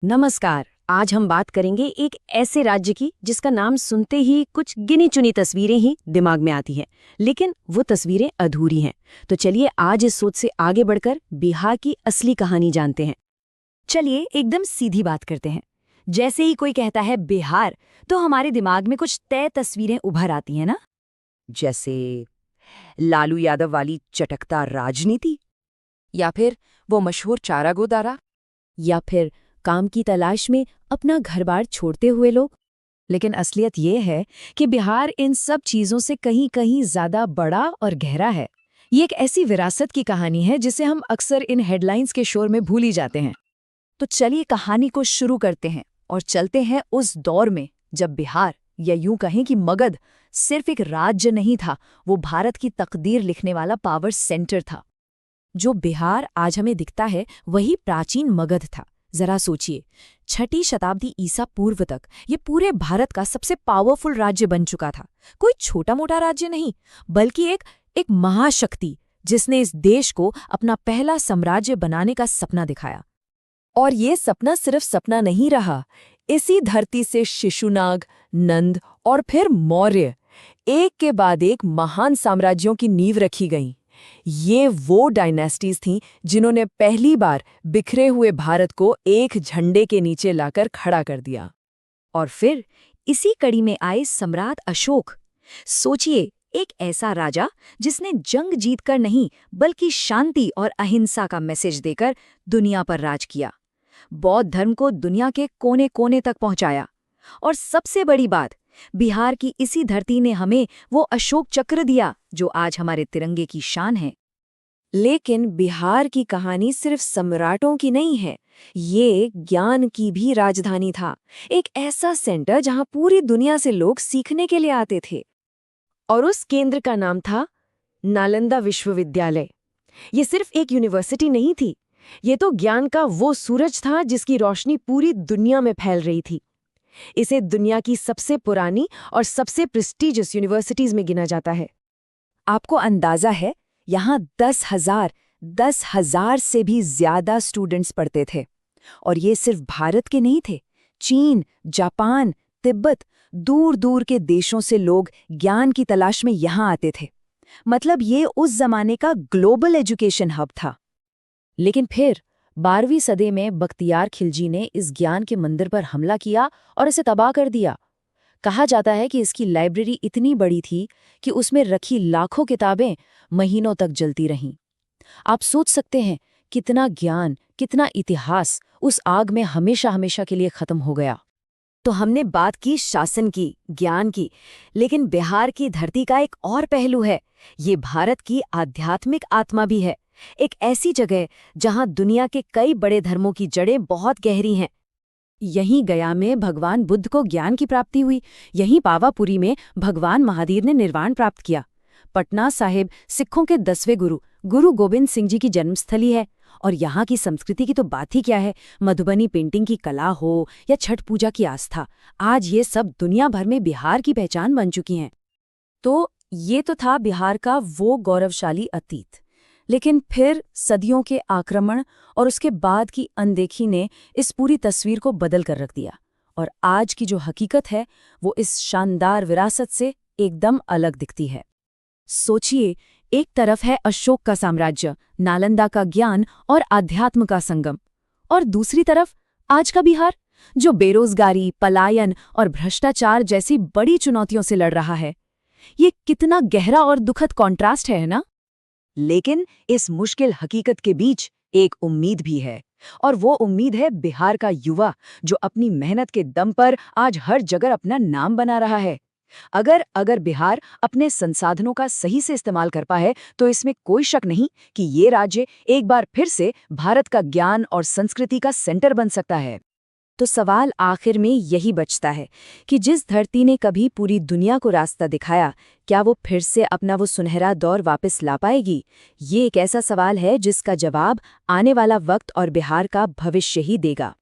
नमस्कार। आज हम बात करेंगे एक ऐसे राज्य की जिसका नाम सुनते ही कुछ गिनी चुनी तस्वीरें ही दिमाग में आती हैं, लेकिन वो तस्वीरें अधूरी हैं। तो चलिए आज इस सोच से आगे बढ़कर बिहार की असली कहानी जानते हैं। चलिए एकदम सीधी बात करते हैं। जैसे ही कोई कहता है बिहार, तो हमारे दिमाग में कुछ तय तस्वीरें उभर आती हैं ना। जैसे लालू यादव वाली चटकता राजनीति, या फिर वो मशहूर चारा घोटाला। या फिर काम की तलाश में अपना घर-बार छोड़ते हुए लोग। लेकिन असलियत ये है कि बिहार इन सब चीजों से कहीं-कहीं ज्यादा बड़ा और गहरा है। ये एक ऐसी विरासत की कहानी है जिसे हम अक्सर इन हेडलाइंस के शोर में भूल ही जाते हैं। तो चलिए कहानी को शुरू करते हैं और चलते हैं उस दौर में जब बिहार, या यूं कहें कि मगध, सिर्फ एक राज्य नहीं था, वो भारत की तकदीर लिखने वाला पावर सेंटर था। जो बिहार आज हमें दिखता है वही प्राचीन मगध था। जरा सोचिए, 6ठी शताब्दी ईसा पूर्व तक ये पूरे भारत का सबसे पावरफुल राज्य बन चुका था। कोई छोटा मोटा राज्य नहीं, बल्कि एक महाशक्ति जिसने इस देश को अपना पहला साम्राज्य बनाने का सपना दिखाया। और ये सपना सिर्फ सपना नहीं रहा। इसी धरती से शिशुनाग, नंद और फिर मौर्य, एक के बाद एक महान साम्राज्यों की नींव रखी गईं। ये वो डायनेस्टीज थीं जिन्होंने पहली बार बिखरे हुए भारत को एक झंडे के नीचे लाकर खड़ा कर दिया। और फिर इसी कड़ी में आए सम्राट अशोक। सोचिए, एक ऐसा राजा जिसने जंग जीतकर नहीं बल्कि शांति और अहिंसा का मैसेज देकर दुनिया पर राज किया, बौद्ध धर्म को दुनिया के कोने कोने तक पहुंचाया। और सबसे बड़ी बात, बिहार की इसी धरती ने हमें वो अशोक चक्र दिया जो आज हमारे तिरंगे की शान है। लेकिन बिहार की कहानी सिर्फ सम्राटों की नहीं है, ये ज्ञान की भी राजधानी था। एक ऐसा सेंटर जहां पूरी दुनिया से लोग सीखने के लिए आते थे। और उस केंद्र का नाम था नालंदा विश्वविद्यालय। ये सिर्फ एक यूनिवर्सिटी नहीं थी, ये तो ज्ञान का वो सूरज था जिसकी रोशनी पूरी दुनिया में फैल रही थी। इसे दुनिया की सबसे पुरानी और सबसे प्रेस्टीजियस यूनिवर्सिटीज में गिना जाता है। आपको अंदाजा है, यहाँ 10,000 से भी ज्यादा स्टूडेंट्स पढ़ते थे। और ये सिर्फ भारत के नहीं थे। चीन, जापान, तिब्बत, दूर दूर के देशों से लोग ज्ञान की तलाश में यहाँ आते थे। मतलब ये उस जमाने का ग्लोबल एजुकेशन हब था। लेकिन फिर 12वीं सदी में बख्तियार खिलजी ने इस ज्ञान के मंदिर पर हमला किया और इसे तबाह कर दिया। कहा जाता है कि इसकी लाइब्रेरी इतनी बड़ी थी कि उसमें रखी लाखों किताबें महीनों तक जलती रहीं। आप सोच सकते हैं कितना ज्ञान, कितना इतिहास उस आग में हमेशा हमेशा के लिए खत्म हो गया। तो हमने बात की शासन की, ज्ञान की, लेकिन बिहार की धरती का एक और पहलू है। ये भारत की आध्यात्मिक आत्मा भी है। एक ऐसी जगह जहां दुनिया के कई बड़े धर्मों की जड़ें बहुत गहरी हैं। यहीं गया में भगवान बुद्ध को ज्ञान की प्राप्ति हुई। यहीं पावापुरी में भगवान महावीर ने निर्वाण प्राप्त किया। पटना साहिब सिखों के 10वें गुरु गोबिंद सिंह जी की जन्मस्थली है। और यहाँ की संस्कृति की तो बात ही क्या है। मधुबनी पेंटिंग की कला हो या छठ पूजा की आस्था, आज ये सब दुनिया भर में बिहार की पहचान बन चुकी हैं। तो ये तो था बिहार का वो गौरवशाली अतीत। लेकिन फिर सदियों के आक्रमण और उसके बाद की अनदेखी ने इस पूरी तस्वीर को बदल कर रख दिया। और आज की जो हकीकत है वो इस शानदार विरासत से एकदम अलग दिखती है। सोचिए, एक तरफ है अशोक का साम्राज्य, नालंदा का ज्ञान और आध्यात्म का संगम, और दूसरी तरफ आज का बिहार, जो बेरोजगारी, पलायन और भ्रष्टाचार जैसी बड़ी चुनौतियों से लड़ रहा है। ये कितना गहरा और दुखद कॉन्ट्रास्ट है ना? लेकिन इस मुश्किल हकीकत के बीच एक उम्मीद भी है। और वो उम्मीद है बिहार का युवा, जो अपनी मेहनत के दम पर आज हर जगह अपना नाम बना रहा है। अगर बिहार अपने संसाधनों का सही से इस्तेमाल कर पाए तो इसमें कोई शक नहीं कि ये राज्य एक बार फिर से भारत का ज्ञान और संस्कृति का सेंटर बन सकता है। तो सवाल आखिर में यही बचता है कि जिस धरती ने कभी पूरी दुनिया को रास्ता दिखाया, क्या वो फिर से अपना वो सुनहरा दौर वापस ला पाएगी? ये एक ऐसा सवाल है जिसका जवाब आने वाला वक्त और बिहार का भविष्य ही देगा।